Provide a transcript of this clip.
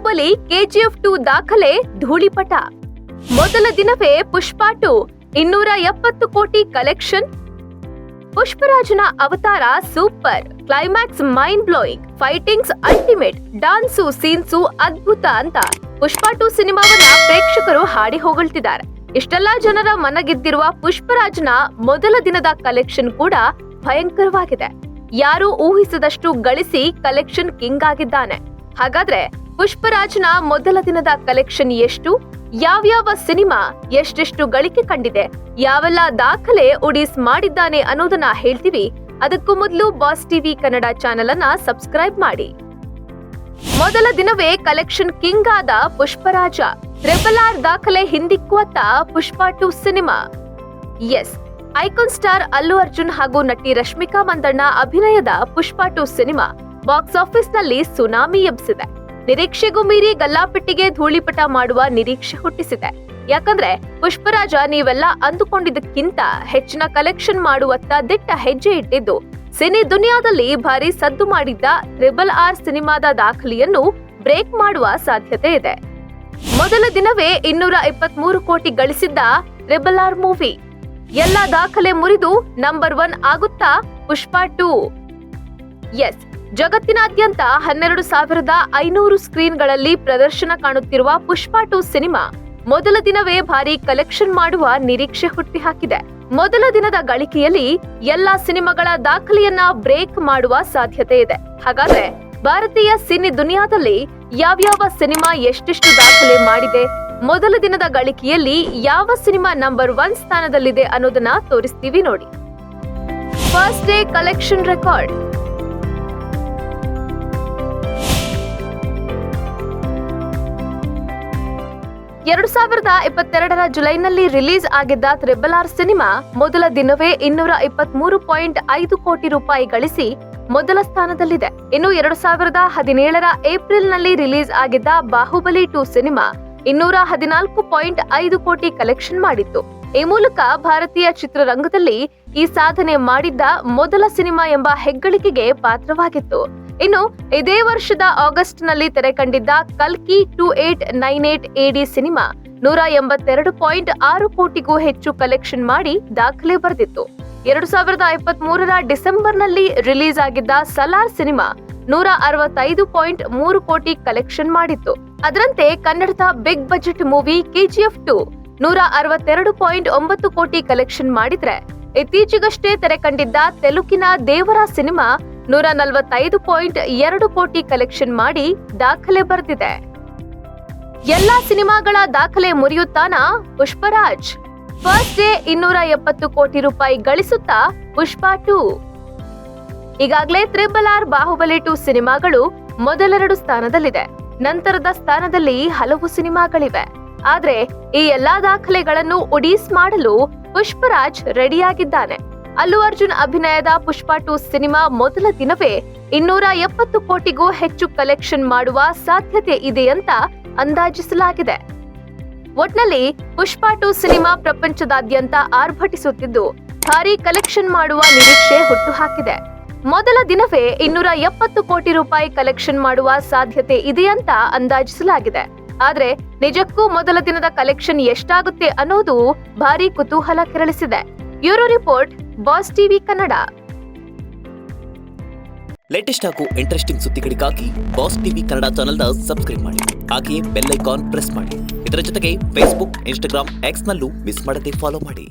Bahubali KGF 2 ದಾಖಲೆ ಧೂಳಿಪಟ. ಮೊದಲ ದಿನವೇ ಪುಷ್ಪ 2 270 ಕೋಟಿ ಕಲೆಕ್ಷನ್. ಪುಷ್ಪರಾಜನ ಅವತಾರ super, climax mind blowing, fightings ultimate, dance scenes ಅದ್ಭುತ ಅಂತ ಪುಷ್ಪ 2 ಸಿನಿಮಾವನ್ನ ಪ್ರೇಕ್ಷಕರು ಹಾಡಿ ಹೊಗಳ್ತಿದ್ದಾರೆ. ಇಷ್ಟೆಲ್ಲಾ ಜನರ ಮನಗೆದ್ದಿರುವ ಪುಷ್ಪರಾಜನ ಮೊದಲ ದಿನದ ಕಲೆಕ್ಷನ್ ಕೂಡ ಭಯಂಕರವಾಗಿದೆ. ಯಾರು ಊಹಿಸದಷ್ಟು ಗಳಿಸಿ ಕಲೆಕ್ಷನ್ ಕಿಂಗ್ ಆಗಿದ್ದಾನೆ. ಹಾಗಾದ್ರೆ ಪುಷ್ಪರಾಜನ ಮೊದಲ ದಿನದ ಕಲೆಕ್ಷನ್ ಎಷ್ಟು? ಯಾವ್ಯಾವ ಸಿನಿಮಾ ಎಷ್ಟೆಷ್ಟು ಗಳಿಕೆ ಕಂಡಿದೆ? ಯಾವೆಲ್ಲ ದಾಖಲೆ ಉಡೀಸ್ ಮಾಡಿದ್ದಾನೆ ಅನ್ನೋದನ್ನ ಹೇಳ್ತೀವಿ. ಅದಕ್ಕೂ ಮೊದಲು ಬಾಸ್ ಟಿವಿ ಕನ್ನಡ ಚಾನೆಲ್ ಅನ್ನ ಸಬ್ಸ್ಕ್ರೈಬ್ ಮಾಡಿ. ಮೊದಲ ದಿನವೇ ಕಲೆಕ್ಷನ್ ಕಿಂಗ್ ಆದ ಪುಷ್ಪರಾಜ. RRR ದಾಖಲೆ ಹಿಂದಿಕ್ಕುವತ್ತ ಪುಷ್ಪ 2 cinema. S, icon star Allu Arjun ಹಾಗೂ ನಟಿ ರಶ್ಮಿಕಾ ಮಂದಣ್ಣ ಅಭಿನಯದ ಪುಷ್ಪ 2 ಸಿನಿಮಾ ಬಾಕ್ಸ್ ಆಫೀಸ್ ನಲ್ಲಿ ಸುನಾಮಿ ಎಬ್ಬಿಸಿದೆ. ನಿರೀಕ್ಷೆಗೂ ಮೀರಿ ಗಲ್ಲಾಪೆಟ್ಟಿಗೆ ಧೂಳಿಪಟ ಮಾಡುವ ನಿರೀಕ್ಷೆ ಹುಟ್ಟಿಸಿದೆ. ಯಾಕಂದ್ರೆ ಪುಷ್ಪರಾಜ ನೀವೆಲ್ಲ ಅಂದುಕೊಂಡಿದ್ದಕ್ಕಿಂತ ಹೆಚ್ಚಿನ ಕಲೆಕ್ಷನ್ ಮಾಡುವತ್ತ ದಿಟ್ಟ ಹೆಜ್ಜೆ ಇಟ್ಟಿದ್ದು ಸಿನಿ ದುನಿಯಾದಲ್ಲಿ ಭಾರಿ ಸದ್ದು ಮಾಡಿದ್ದ RRR ಸಿನಿಮಾದ ದಾಖಲೆಯನ್ನು ಬ್ರೇಕ್ ಮಾಡುವ ಸಾಧ್ಯತೆ ಇದೆ. ಮೊದಲ ದಿನವೇ 223 ಕೋಟಿ ಗಳಿಸಿದ್ದ RRR ಮೂವಿ ಎಲ್ಲ ದಾಖಲೆ ಮುರಿದು ನಂಬರ್ 1 ಆಗುತ್ತಾ ಪುಷ್ಪ 2? ಎಸ್, ಜಗತ್ತಿನಾದ್ಯಂತ 12,500 ಸ್ಕ್ರೀನ್ಗಳಲ್ಲಿ ಪ್ರದರ್ಶನ ಕಾಣುತ್ತಿರುವ ಪುಷ್ಪ 2 ಸಿನಿಮಾ ಮೊದಲ ದಿನವೇ ಭಾರಿ ಕಲೆಕ್ಷನ್ ಮಾಡುವ ನಿರೀಕ್ಷೆ ಹುಟ್ಟಿಹಾಕಿದೆ. ಮೊದಲ ದಿನದ ಗಳಿಕೆಯಲ್ಲಿ ಎಲ್ಲಾ ಸಿನಿಮಾಗಳ ದಾಖಲೆಯನ್ನ ಬ್ರೇಕ್ ಮಾಡುವ ಸಾಧ್ಯತೆ ಇದೆ. ಹಾಗಾದ್ರೆ ಭಾರತೀಯ ಸಿನಿ ದುನಿಯಾದಲ್ಲಿ ಯಾವ್ಯಾವ ಸಿನಿಮಾ ಎಷ್ಟೆಷ್ಟು ದಾಖಲೆ ಮಾಡಿದೆ, ಮೊದಲ ದಿನದ ಗಳಿಕೆಯಲ್ಲಿ ಯಾವ ಸಿನಿಮಾ ನಂಬರ್ 1 ಸ್ಥಾನದಲ್ಲಿದೆ ಅನ್ನೋದನ್ನ ತೋರಿಸ್ತೀವಿ ನೋಡಿ. First day collection record. 2022ರ ಜುಲೈನಲ್ಲಿ ರಿಲೀಸ್ ಆಗಿದ್ದ RRR ಸಿನಿಮಾ ಮೊದಲ ದಿನವೇ 223.5 ಕೋಟಿ ರೂಪಾಯಿ ಗಳಿಸಿ ಮೊದಲ ಸ್ಥಾನದಲ್ಲಿದೆ. ಇನ್ನು 2017ರ ಏಪ್ರಿಲ್ನಲ್ಲಿ ರಿಲೀಸ್ ಆಗಿದ್ದ ಬಾಹುಬಲಿ 2 ಸಿನಿಮಾ 214.5 ಕೋಟಿ ಕಲೆಕ್ಷನ್ ಮಾಡಿತ್ತು. ಈ ಮೂಲಕ ಭಾರತೀಯ ಚಿತ್ರರಂಗದಲ್ಲಿ ಈ ಸಾಧನೆ ಮಾಡಿದ್ದ ಮೊದಲ ಸಿನಿಮಾ ಎಂಬ ಹೆಗ್ಗಳಿಕೆಗೆ ಪಾತ್ರವಾಗಿತ್ತು. ಇನ್ನು ಇದೇ ವರ್ಷದ ಆಗಸ್ಟ್ ನಲ್ಲಿ ತೆರೆ ಕಂಡಿದ್ದ ಕಲ್ಕಿ 2898 AD ಸಿನಿಮಾ 182.6 ಕೋಟಿಗೂ ಹೆಚ್ಚು ಕಲೆಕ್ಷನ್ ಮಾಡಿ ದಾಖಲೆ ಬರೆದಿತ್ತು. 2023ರ ಡಿಸೆಂಬರ್ನಲ್ಲಿ ರಿಲೀಸ್ ಆಗಿದ್ದ ಸಲಾರ್ ಸಿನಿಮಾ 165.3 ಕೋಟಿ ಕಲೆಕ್ಷನ್ ಮಾಡಿತ್ತು. ಅದರಂತೆ ಕನ್ನಡದ ಬಿಗ್ ಬಜೆಟ್ ಮೂವಿ KGF 2 162.9 ಕೋಟಿ ಕಲೆಕ್ಷನ್ ಮಾಡಿದ್ರೆ, ಇತ್ತೀಚೆಗಷ್ಟೇ ತೆರೆ ಕಂಡಿದ್ದ ತೆಲುಗಿನ ದೇವರ ಸಿನಿಮಾ 145.2 ಕೋಟಿ ಕಲೆಕ್ಷನ್ ಮಾಡಿ ದಾಖಲೆ ಬರೆದಿದೆ. ಎಲ್ಲಾ ಸಿನಿಮಾಗಳ ದಾಖಲೆ ಮುರಿಯುತ್ತಾನಾ ಪುಷ್ಪರಾಜ್? ಫಸ್ಟ್ ಡೇ 270 ಕೋಟಿ ರೂಪಾಯಿ ಗಳಿಸುತ್ತಾ ಪುಷ್ಪ 2. ಈಗಾಗಲೇ RRR ಬಾಹುಬಲಿ 2 ಸಿನಿಮಾಗಳು ಮೊದಲೆರಡು ಸ್ಥಾನದಲ್ಲಿದೆ. ನಂತರದ ಸ್ಥಾನದಲ್ಲಿ ಹಲವು ಸಿನಿಮಾಗಳಿವೆ. ಆದ್ರೆ ಈ ಎಲ್ಲಾ ದಾಖಲೆಗಳನ್ನು ಉಡೀಸ್ ಮಾಡಲು ಪುಷ್ಪರಾಜ್ ರೆಡಿಯಾಗಿದ್ದಾನೆ. ಅಲ್ಲು ಅರ್ಜುನ್ ಅಭಿನಯದ ಪುಷ್ಪ 2 ಸಿನಿಮಾ ಮೊದಲ ದಿನವೇ 270 ಕೋಟಿಗೂ ಹೆಚ್ಚು ಕಲೆಕ್ಷನ್ ಮಾಡುವ ಸಾಧ್ಯತೆ ಇದೆ ಅಂತ ಅಂದಾಜಿಸಲಾಗಿದೆ. ಒಟ್ನಲ್ಲಿ ಪುಷ್ಪ 2 ಸಿನಿಮಾ ಪ್ರಪಂಚದಾದ್ಯಂತ ಆರ್ಭಟಿಸುತ್ತಿದ್ದು ಭಾರಿ ಕಲೆಕ್ಷನ್ ಮಾಡುವ ನಿರೀಕ್ಷೆ ಹುಟ್ಟುಹಾಕಿದೆ. ಮೊದಲ ದಿನವೇ 270 ಕೋಟಿ ರೂಪಾಯಿ ಕಲೆಕ್ಷನ್ ಮಾಡುವ ಸಾಧ್ಯತೆ ಇದೆ ಅಂತ ಅಂದಾಜಿಸಲಾಗಿದೆ. ಆದ್ರೆ ನಿಜಕ್ಕೂ ಮೊದಲ ದಿನದ ಕಲೆಕ್ಷನ್ ಎಷ್ಟಾಗುತ್ತೆ ಅನ್ನೋದು ಭಾರಿ ಕುತೂಹಲ ಕೆರಳಿಸಿದೆ. Bureau report, boss TV Kannada. Latest ಹಾಗೂ ಇಂಟ್ರೆಸ್ಟಿಂಗ್ ಸುದ್ದಿಗಳಿಗಾಗಿ ಬಾಸ್ ಟಿವಿ ಕನ್ನಡ ಚಾನೆಲ್ನ ಸಬ್ಸ್ಕ್ರೈಬ್ ಮಾಡಿ. ಹಾಗೆಯೇ ಬೆಲ್ ಐಕಾನ್ ಪ್ರೆಸ್ ಮಾಡಿ. ಇದರ ಜೊತೆಗೆ ಫೇಸ್ಬುಕ್, ಇನ್ಸ್ಟಾಗ್ರಾಮ್, ಎಕ್ಸ್ ನಲ್ಲೂ ಮಿಸ್ ಮಾಡದೆ ಫಾಲೋ ಮಾಡಿ.